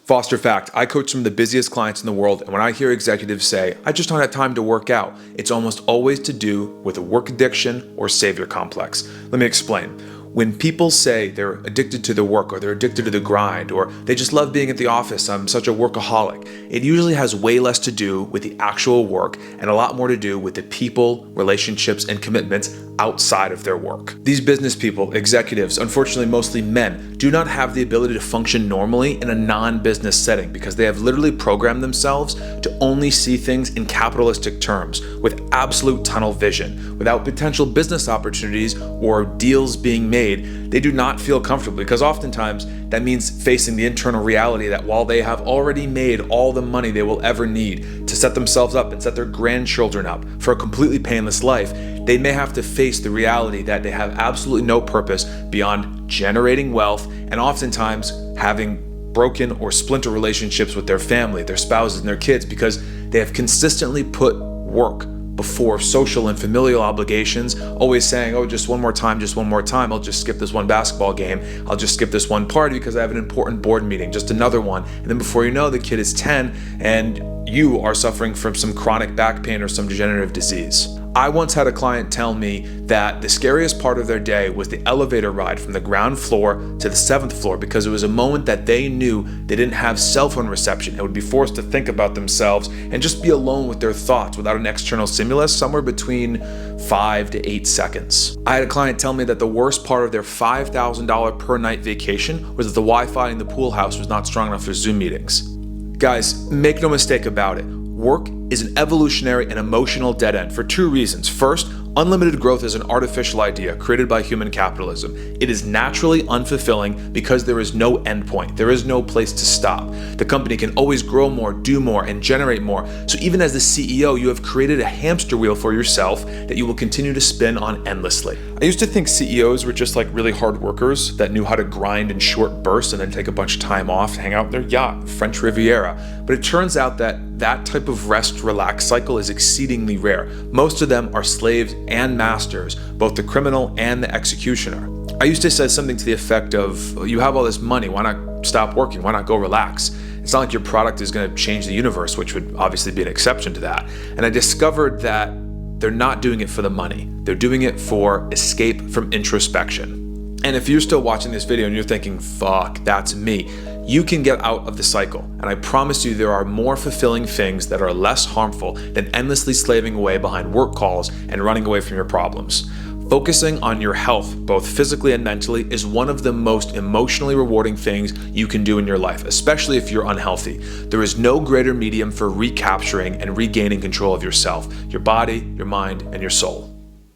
Foster fact, I coach some of the busiest clients in the world, and when I hear executives say, I just don't have time to work out, it's almost always to do with a work addiction or savior complex. Let me explain. When people say they're addicted to their work or they're addicted to the grind or they just love being at the office, I'm such a workaholic, it usually has way less to do with the actual work and a lot more to do with the people, relationships, and commitments outside of their work. These business people, executives, unfortunately mostly men, do not have the ability to function normally in a non-business setting because they have literally programmed themselves to only see things in capitalistic terms with absolute tunnel vision. Without potential business opportunities or deals being made, they do not feel comfortable because oftentimes that means facing the internal reality that while they have already made all the money they will ever need to set themselves up and set their grandchildren up for a completely painless life, they may have to face the reality that they have absolutely no purpose beyond generating wealth and oftentimes having broken or splinter relationships with their family, their spouses, and their kids because they have consistently put work before social and familial obligations, always saying, oh, just one more time, I'll just skip this one basketball game, I'll just skip this one party because I have an important board meeting, just another one. And then before you know, the kid is 10 and you are suffering from some chronic back pain or some degenerative disease. I once had a client tell me that the scariest part of their day was the elevator ride from the ground floor to the 7th floor because it was a moment that they knew they didn't have cell phone reception and would be forced to think about themselves and just be alone with their thoughts without an external stimulus somewhere between 5 to 8 seconds. I had a client tell me that the worst part of their $5,000 per night vacation was that the Wi-Fi in the pool house was not strong enough for Zoom meetings. Guys, make no mistake about it. Work is an evolutionary and emotional dead end for two reasons. First, unlimited growth is an artificial idea created by human capitalism. It is naturally unfulfilling because there is no endpoint. There is no place to stop. The company can always grow more, do more, and generate more. So even as the CEO, you have created a hamster wheel for yourself that you will continue to spin on endlessly. I used to think CEOs were just like really hard workers that knew how to grind in short bursts and then take a bunch of time off to hang out in their yacht, French Riviera. But it turns out that type of rest relax cycle is exceedingly rare. Most of them are slaves and masters, both the criminal and the executioner. I used to say something to the effect of, you have all this money, why not stop working? Why not go relax? It's not like your product is going to change the universe, which would obviously be an exception to that. And I discovered that they're not doing it for the money. They're doing it for escape from introspection. And if you're still watching this video and you're thinking, fuck, that's me, you can get out of the cycle. And I promise you there are more fulfilling things that are less harmful than endlessly slaving away behind work calls and running away from your problems. Focusing on your health, both physically and mentally, is one of the most emotionally rewarding things you can do in your life, especially if you're unhealthy. There is no greater medium for recapturing and regaining control of yourself, your body, your mind, and your soul.